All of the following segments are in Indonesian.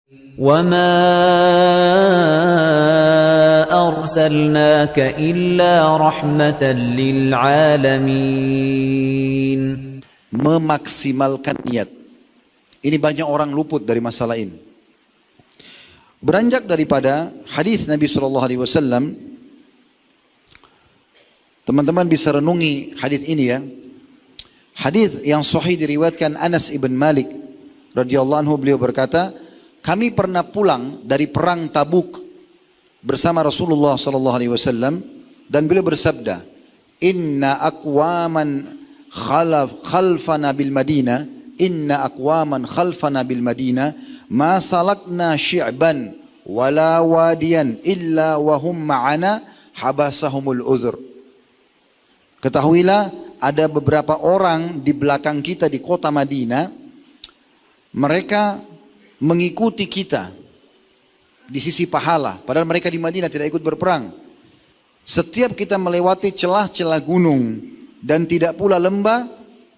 وَمَا أَرْسَلْنَاكَ إِلَّا رَحْمَةً لِلْعَالَمِينَ. Memaksimalkan niat. Ini banyak orang luput dari masalah ini. Beranjak daripada hadis Nabi SAW, teman-teman bisa renungi hadis ini ya. Hadis yang sahih diriwayatkan Anas ibn Malik radhiyallahu anhu, beliau berkata, kami pernah pulang dari perang Tabuk bersama Rasulullah SAW dan beliau bersabda, Inna aqwaman khalfana bil Madinah, Inna aqwaman khalfana bil Madinah, ma salakna syi'ban wala wadiyan illa wahum ma'ana habasahumul udhur. Ketahuilah, ada beberapa orang di belakang kita di kota Madinah, mereka mengikuti kita di sisi pahala, padahal mereka di Madinah tidak ikut berperang. Setiap kita melewati celah-celah gunung dan tidak pula lembah,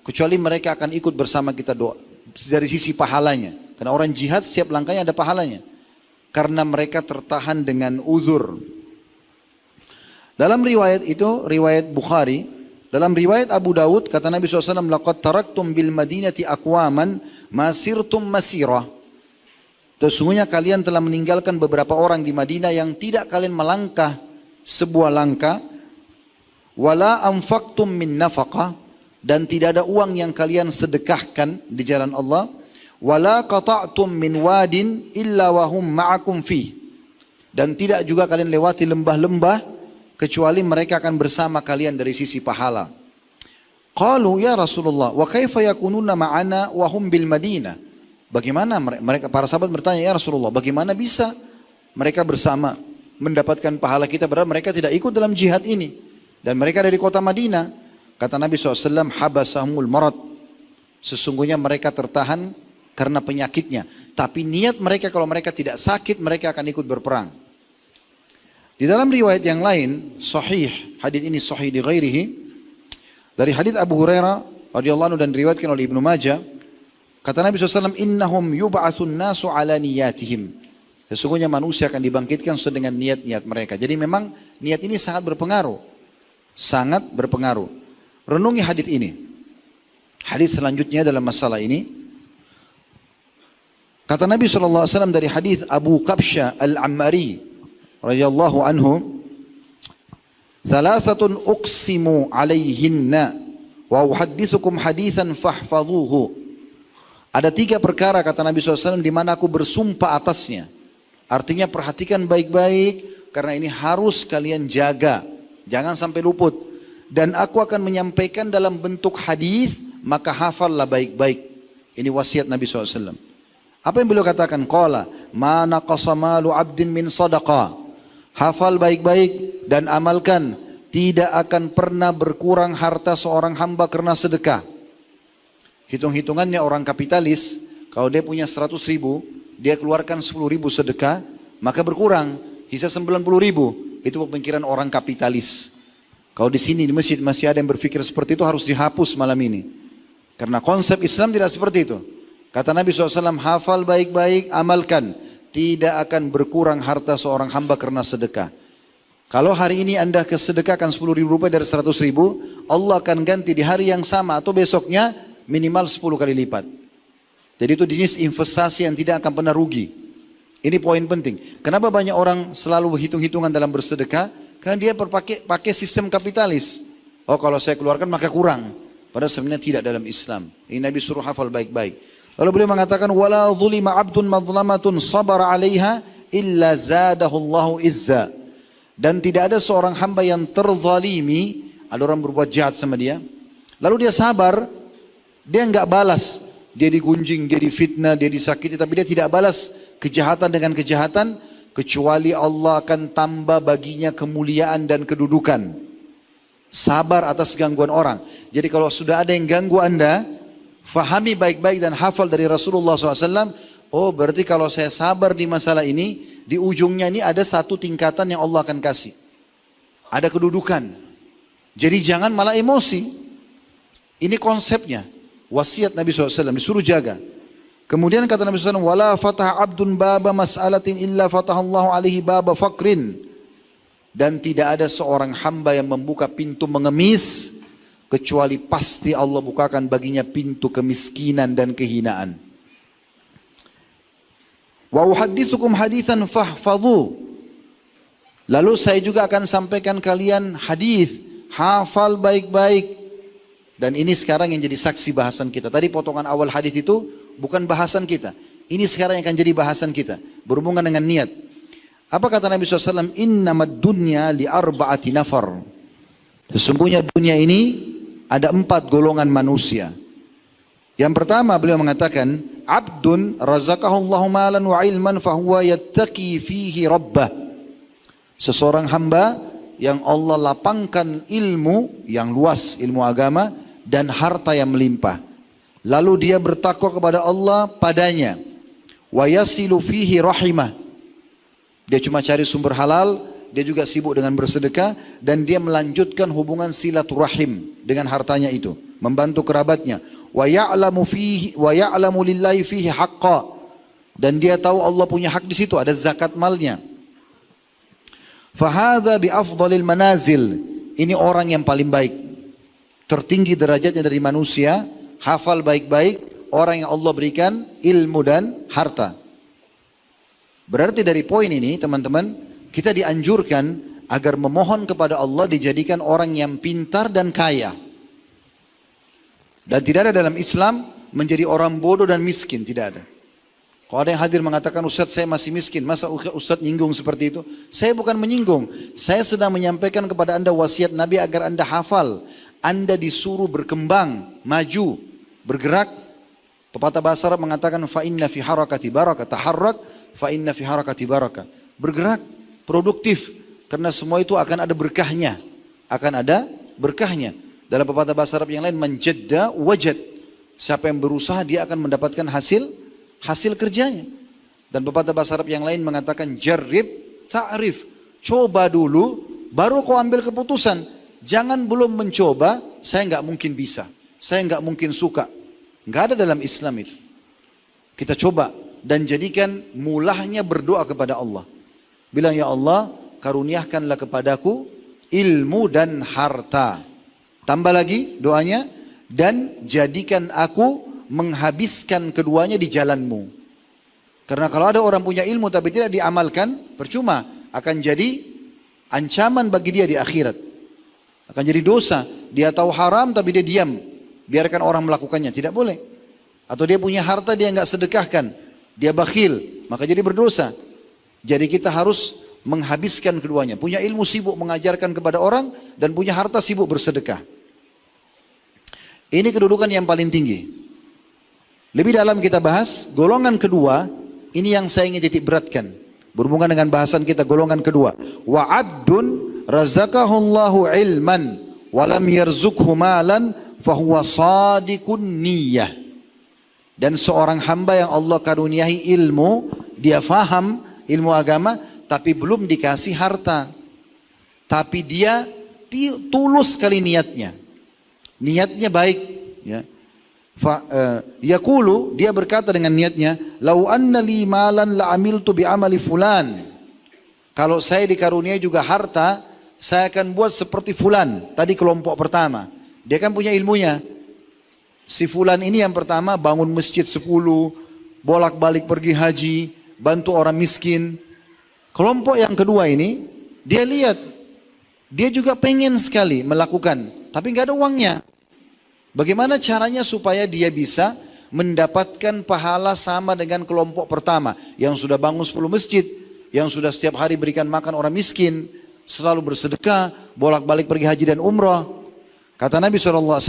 kecuali mereka akan ikut bersama kita doa dari sisi pahalanya. Karena orang jihad setiap langkahnya ada pahalanya, karena mereka tertahan dengan uzur. Dalam riwayat itu, riwayat Bukhari, dalam riwayat Abu Dawud, kata Nabi SAW, laqad taraktum bil madinati aqwaman masirtum masirah. Sesungguhnya kalian telah meninggalkan beberapa orang di Madinah yang tidak kalian melangkah sebuah langkah, wala anfaqtum min nafaqah, dan tidak ada uang yang kalian sedekahkan di jalan Allah, wala qata'tum min wadin illa wahum ma'akum fi, dan tidak juga kalian lewati lembah-lembah kecuali mereka akan bersama kalian dari sisi pahala. Qalu ya Rasulullah, wa kaifa yakununa ma'ana wa hum bil Madinah? Bagaimana mereka, para sahabat bertanya, ya Rasulullah, bagaimana bisa mereka bersama mendapatkan pahala kita padahal mereka tidak ikut dalam jihad ini dan mereka dari kota Madinah? Kata Nabi SAW, habasahumul marad, sesungguhnya mereka tertahan karena penyakitnya, tapi niat mereka kalau mereka tidak sakit mereka akan ikut berperang. Di dalam riwayat yang lain sahih, hadis ini sahih di ghairihi, dari hadis Abu Hurairah radhiyallahu anhu dan diriwayatkan oleh Ibnu Majah, kata Nabi SAW, innahum yub'atsun nasu ala niyatihim, sesungguhnya manusia akan dibangkitkan sesuai dengan niat-niat mereka. Jadi memang niat ini sangat berpengaruh, sangat berpengaruh. Renungi hadis ini. Hadis selanjutnya dalam masalah ini, kata Nabi SAW dari hadis Abu Kabsha al-Ammari radhiyallahu anhu, thalathatun uqsimu alaihinna wa uhaddithukum hadithan fahfadhuhu. Ada 3 perkara, kata Nabi SAW, di mana aku bersumpah atasnya. Artinya perhatikan baik-baik, karena ini harus kalian jaga. Jangan sampai luput. Dan aku akan menyampaikan dalam bentuk hadis, maka hafallah baik-baik. Ini wasiat Nabi SAW. Apa yang beliau katakan? Qala, ma naqasa malu abdin min sadaqah. Hafal baik-baik dan amalkan. Tidak akan pernah berkurang harta seorang hamba karena sedekah. Hitung-hitungannya orang kapitalis, kalau dia punya 100 ribu, dia keluarkan 10 ribu sedekah, maka berkurang, sisa 90 ribu. Itu pemikiran orang kapitalis. Kalau di sini di masjid masih ada yang berpikir seperti itu, harus dihapus malam ini. Karena konsep Islam tidak seperti itu. Kata Nabi SAW, hafal baik-baik, amalkan. Tidak akan berkurang harta seorang hamba karena sedekah. Kalau hari ini anda kesedekahkan 10 ribu rupiah dari 100 ribu, Allah akan ganti di hari yang sama atau besoknya, minimal 10 kali lipat. Jadi itu jenis investasi yang tidak akan pernah rugi. Ini poin penting. Kenapa banyak orang selalu hitung-hitungan dalam bersedekah? Karena dia pakai sistem kapitalis. Oh, kalau saya keluarkan maka kurang. Padahal sebenarnya tidak dalam Islam. Ini Nabi suruh hafal baik-baik. Lalu beliau mengatakan, wala dhulima abdun madlamatun sabara 'alaiha illa zadahullahu izza. Dan tidak ada seorang hamba yang terzalimi, ada orang berbuat jahat sama dia, lalu dia sabar, dia enggak balas, dia digunjing, dia difitnah, dia disakiti, tapi dia tidak balas kejahatan dengan kejahatan, kecuali Allah akan tambah baginya kemuliaan dan kedudukan. Sabar atas gangguan orang. Jadi kalau sudah ada yang ganggu anda, fahami baik-baik dan hafal dari Rasulullah SAW, oh berarti kalau saya sabar di masalah ini, di ujungnya ini ada satu tingkatan yang Allah akan kasih. Ada kedudukan. Jadi jangan malah emosi. Ini konsepnya. Wasiat Nabi SAW, disuruh jaga. Kemudian kata Nabi SAW, wala fatah abdun baba mas'alatin illa fatahallahu alaihi baba faqrin. Dan tidak ada seorang hamba yang membuka pintu mengemis, kecuali pasti Allah bukakan baginya pintu kemiskinan dan kehinaan. Wa uhadditsukum haditsan fahfadhu. Lalu saya juga akan sampaikan kalian hadis, hafal baik-baik. Dan ini sekarang yang jadi saksi bahasan kita. Tadi potongan awal hadis itu bukan bahasan kita. Ini sekarang yang akan jadi bahasan kita, berhubungan dengan niat. Apa kata Nabi SAW? Innamad dunya li arba'ati nafar. Sesungguhnya dunia ini ada 4 golongan manusia. Yang pertama beliau mengatakan, abdun razaqahullahu malan wa ilman fahuwa yattaqi fihi rabbah. Seseorang hamba yang Allah lapangkan ilmu yang luas, ilmu agama dan harta yang melimpah. Lalu dia bertakwa kepada Allah padanya. Wa yasilu fihi rahimah. Dia cuma cari sumber halal, dia juga sibuk dengan bersedekah, dan dia melanjutkan hubungan silaturahim dengan hartanya itu, membantu kerabatnya. Wa ya'lamu lillahi fihi haqqa, dan dia tahu Allah punya hak di situ, ada zakat malnya. Fahadha bi afdalil manazil, ini orang yang paling baik, tertinggi derajatnya dari manusia, hafal baik-baik, orang yang Allah berikan ilmu dan harta. Berarti dari poin ini teman-teman, kita dianjurkan agar memohon kepada Allah dijadikan orang yang pintar dan kaya. Dan tidak ada dalam Islam menjadi orang bodoh dan miskin, tidak ada. Kalau ada yang hadir mengatakan, Ustaz saya masih miskin, masa Ustaz nyinggung seperti itu? Saya bukan menyinggung, saya sedang menyampaikan kepada anda wasiat Nabi agar anda hafal. Anda disuruh berkembang, maju, bergerak. Pepatah bahasa Arab mengatakan, fa inna fi harakati barakah, taharrak fa inna fi harakati barakah. Bergerak, produktif, karena semua itu akan ada berkahnya, akan ada berkahnya. Dalam pepatah bahasa Arab yang lain, manjadda wajad. Siapa yang berusaha dia akan mendapatkan hasil kerjanya. Dan pepatah bahasa Arab yang lain mengatakan jarrib ta'rif. Coba dulu baru kau ambil keputusan. Jangan belum mencoba, saya nggak mungkin bisa, saya nggak mungkin suka. Nggak ada dalam Islam itu. Kita coba dan jadikan mulahnya berdoa kepada Allah. Bilang, ya Allah, karuniakanlah kepadaku ilmu dan harta. Tambah lagi doanya, dan jadikan aku menghabiskan keduanya di jalanmu. Karena kalau ada orang punya ilmu tapi tidak diamalkan, percuma, akan jadi ancaman bagi dia di akhirat. Akan jadi dosa. Dia tahu haram tapi dia diam, biarkan orang melakukannya, tidak boleh. Atau dia punya harta dia nggak sedekahkan, dia bakhil, maka jadi berdosa. Jadi kita harus menghabiskan keduanya. Punya ilmu sibuk mengajarkan kepada orang, dan punya harta sibuk bersedekah. Ini kedudukan yang paling tinggi. Lebih dalam kita bahas golongan kedua. Ini yang saya ingin titik beratkan, berhubungan dengan bahasan kita, golongan kedua. Wa abdun razaqahullahu ilman walam yarzuqhu malan fahuwa sadiqun niyah. Dan seorang hamba yang Allah karuniai ilmu, dia faham ilmu agama, tapi belum dikasih harta. Tapi dia tulus sekali niatnya. Niatnya baik. Ya. Yaqulu, dia berkata dengan niatnya, lau anna li malan la amiltu bi amali fulan. Kalau saya dikaruniai juga harta, saya akan buat seperti fulan. Tadi kelompok pertama, dia kan punya ilmunya. Si fulan ini yang pertama bangun masjid 10, bolak-balik pergi haji, bantu orang miskin. Kelompok yang kedua ini, dia lihat, dia juga pengen sekali melakukan, tapi nggak ada uangnya. Bagaimana caranya supaya dia bisa mendapatkan pahala sama dengan kelompok pertama yang sudah bangun 10 masjid, yang sudah setiap hari berikan makan orang miskin, selalu bersedekah, bolak-balik pergi haji dan umrah. Kata Nabi SAW,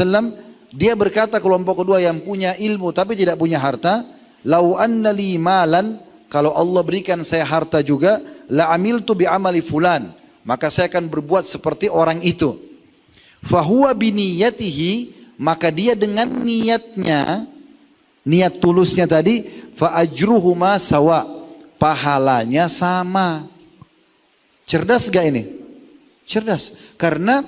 dia berkata kelompok kedua yang punya ilmu tapi tidak punya harta, lau anna li malan, kalau Allah berikan saya harta juga, la amiltu bi amali fulan, maka saya akan berbuat seperti orang itu. Fahuwa biniyatihi, maka dia dengan niatnya, niat tulusnya tadi, fa ajruhuma sawa, pahalanya sama. Cerdas gak ini? Cerdas. Karena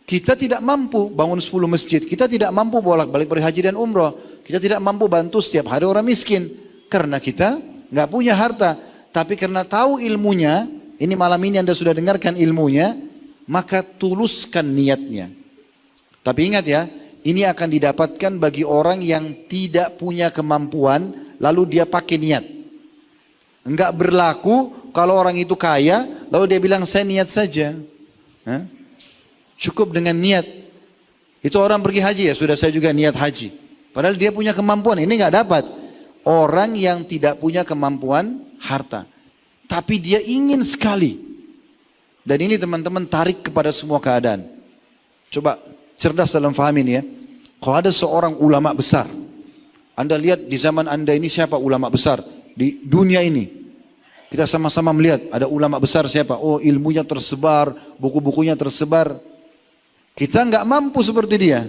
kita tidak mampu bangun 10 masjid, kita tidak mampu bolak-balik berhaji dan umrah, Kita tidak mampu bantu setiap hari orang miskin karena kita nggak punya harta. Tapi karena tahu ilmunya, ini malam ini Anda sudah dengarkan ilmunya, maka tuluskan niatnya. Tapi ingat ya, ini akan didapatkan bagi orang yang tidak punya kemampuan, lalu dia pakai niat. Enggak berlaku kalau orang itu kaya, lalu dia bilang saya niat saja. Cukup dengan niat. Itu orang pergi haji, ya sudah saya juga niat haji. Padahal dia punya kemampuan, ini enggak dapat. Orang yang tidak punya kemampuan harta. Tapi dia ingin sekali. Dan ini teman-teman tarik kepada semua keadaan. Coba cerdas dalam faham ini ya. Kalau ada seorang ulama besar. Anda lihat di zaman Anda ini siapa ulama besar. Di dunia ini. Kita sama-sama melihat ada ulama besar siapa. Oh ilmunya tersebar. Buku-bukunya tersebar. Kita nggak mampu seperti dia.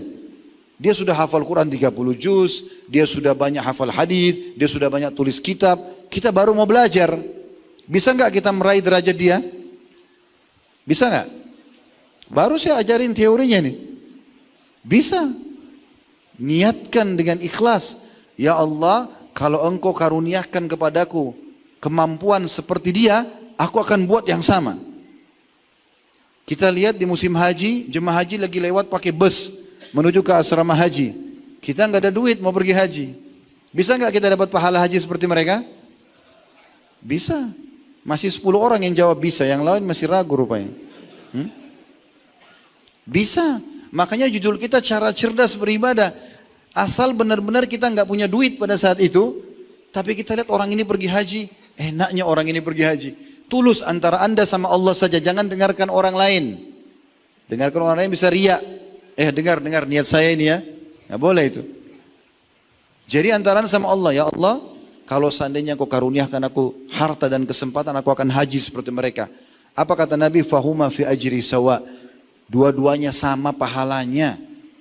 Dia sudah hafal Quran 30 juz, dia sudah banyak hafal hadis, dia sudah banyak tulis kitab. Kita baru mau belajar. Bisa nggak kita meraih derajat dia? Bisa nggak? Baru saya ajarin teorinya nih. Bisa. Niatkan dengan ikhlas. Ya Allah, kalau engkau karuniakan kepadaku kemampuan seperti dia, aku akan buat yang sama. Kita lihat di musim haji, jemaah haji lagi lewat pakai bus menuju ke asrama haji. Kita nggak ada duit mau pergi haji. Bisa nggak kita dapat pahala haji seperti mereka? Bisa. Masih 10 orang yang jawab bisa, yang lain masih ragu rupanya. Bisa. Makanya judul kita cara cerdas beribadah. Asal benar-benar kita nggak punya duit pada saat itu, tapi kita lihat orang ini pergi haji, enaknya orang ini pergi haji. Tulus antara Anda sama Allah saja, jangan dengarkan orang lain. Dengarkan orang lain bisa riya. Dengar niat saya ini ya. Nggak boleh itu. Jadi antara sama Allah, ya Allah, kalau seandainya kau karuniakan aku harta dan kesempatan, aku akan haji seperti mereka. Apa kata Nabi? Fahuma fi ajri sawa. Dua-duanya sama pahalanya.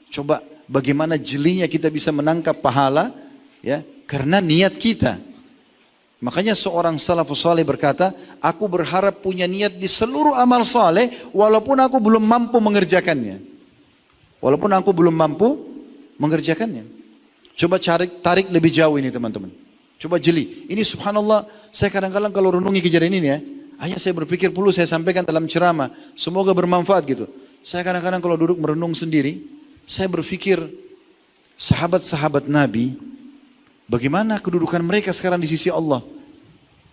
Coba bagaimana jelinya kita bisa menangkap pahala, ya? Karena niat kita. Makanya seorang salafus saleh berkata, aku berharap punya niat di seluruh amal saleh, walaupun aku belum mampu mengerjakannya. Walaupun aku belum mampu mengerjakannya. Coba tarik lebih jauh ini teman-teman. Coba jeli. Ini subhanallah, saya kadang-kadang kalau renungi kejadian ini ya, hanya saya berpikir perlu saya sampaikan dalam ceramah. Semoga bermanfaat gitu. Saya kadang-kadang kalau duduk merenung sendiri, saya berpikir sahabat-sahabat Nabi, bagaimana kedudukan mereka sekarang di sisi Allah.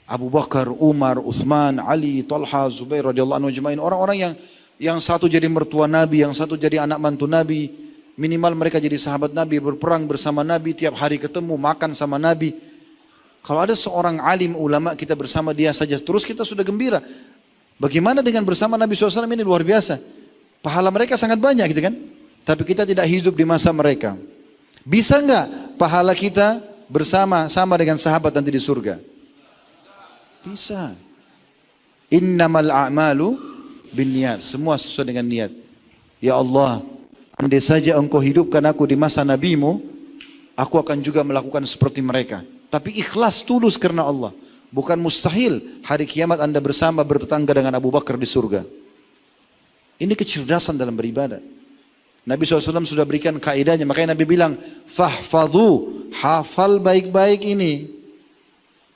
Abu Bakar, Umar, Uthman, Ali, Talha, Zubair radhiyallahu anhu ajma'in. Orang-orang yang satu jadi mertua Nabi, yang satu jadi anak mantu Nabi. Minimal mereka jadi sahabat Nabi, berperang bersama Nabi, tiap hari ketemu, makan sama Nabi. Kalau ada seorang alim ulama kita bersama dia saja, terus kita sudah gembira. Bagaimana dengan bersama Nabi SAW ini luar biasa. Pahala mereka sangat banyak gitu kan. Tapi kita tidak hidup di masa mereka. Bisa nggak pahala kita bersama sama dengan sahabat nanti di surga? Bisa. Innamal a'malu binniyat, semua sesuai dengan niat. Ya Allah, andai saja engkau hidupkan aku di masa nabimu, aku akan juga melakukan seperti mereka. Tapi ikhlas tulus karena Allah. Bukan mustahil hari kiamat Anda bersama bertetangga dengan Abu Bakar di surga. Ini kecerdasan dalam beribadah. Nabi SAW sudah berikan kaidahnya, makanya Nabi bilang, fahfadhu, hafal baik-baik ini.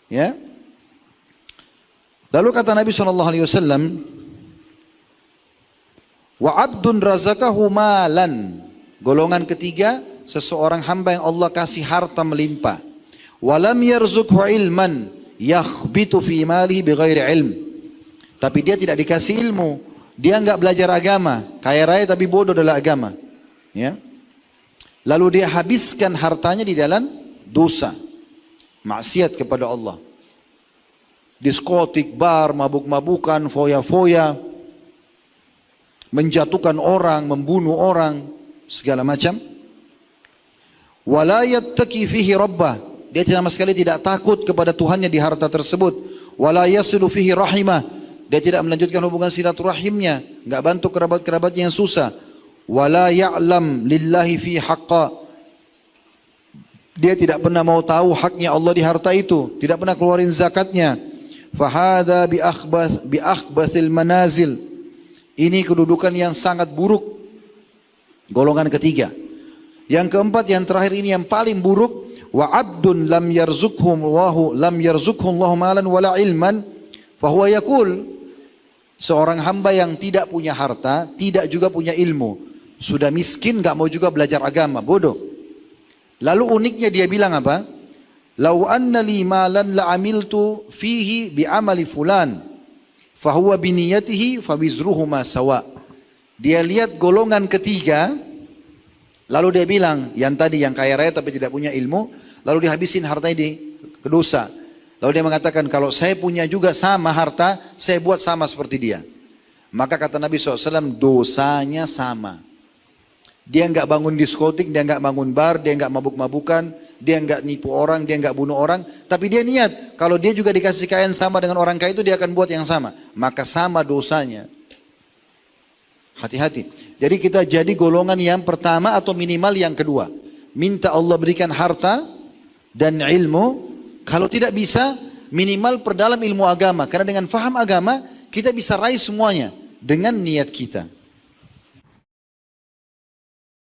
Ya. Lalu kata Nabi SAW, wa abdun razakahu malan. Golongan ketiga, seseorang hamba yang Allah kasih harta melimpah. Walam yarzukhu ilman yakhbitu fi malihi bighairi ilm. Tapi dia tidak dikasih ilmu, dia enggak belajar agama, kaya raya tapi bodoh dalam agama. Ya. Lalu dia habiskan hartanya di dalam dosa, maksiat kepada Allah. Diskotik, bar, mabuk-mabukan, foya-foya, menjatuhkan orang, membunuh orang, segala macam. Wala yattaqi fihi rabbah, dia sama sekali tidak takut kepada Tuhannya di harta tersebut. Wala yasilu fihi rahimah, dia tidak melanjutkan hubungan silaturahimnya, enggak bantu kerabat-kerabatnya yang susah. Wala ya'lam lillahi fi haqqa, dia tidak pernah mau tahu haknya Allah di harta itu, tidak pernah keluarin zakatnya. Fahada bi akhbathil manazil, ini kedudukan yang sangat buruk. Golongan ketiga, Yang keempat, yang terakhir ini yang paling buruk, wa abdun lam yarzuqhullahu malan wala ilman fahuwa yaqul. Seorang hamba yang tidak punya harta, tidak juga punya ilmu, sudah miskin, gak mau juga belajar agama, bodoh. Lalu uniknya dia bilang apa? Lau anna li malan la amiltu fihi bi amali fulan fahuwa biniyatihi fawizruhuma sawa. Dia lihat golongan ketiga, lalu dia bilang, yang tadi yang kaya raya tapi tidak punya ilmu, lalu dihabisin hartanya di dosa. Lalu dia mengatakan, kalau saya punya juga sama harta, saya buat sama seperti dia. Maka kata Nabi SAW, dosanya sama. Dia enggak bangun diskotik, dia enggak bangun bar, dia enggak mabuk-mabukan, dia enggak nipu orang, dia enggak bunuh orang. Tapi dia niat, kalau dia juga dikasih kekayaan sama dengan orang kaya itu, dia akan buat yang sama. Maka sama dosanya. Hati-hati. Jadi kita jadi golongan yang pertama atau minimal yang kedua. Minta Allah berikan harta dan ilmu. Kalau tidak bisa, minimal perdalam ilmu agama. Karena dengan faham agama, kita bisa raih semuanya dengan niat kita.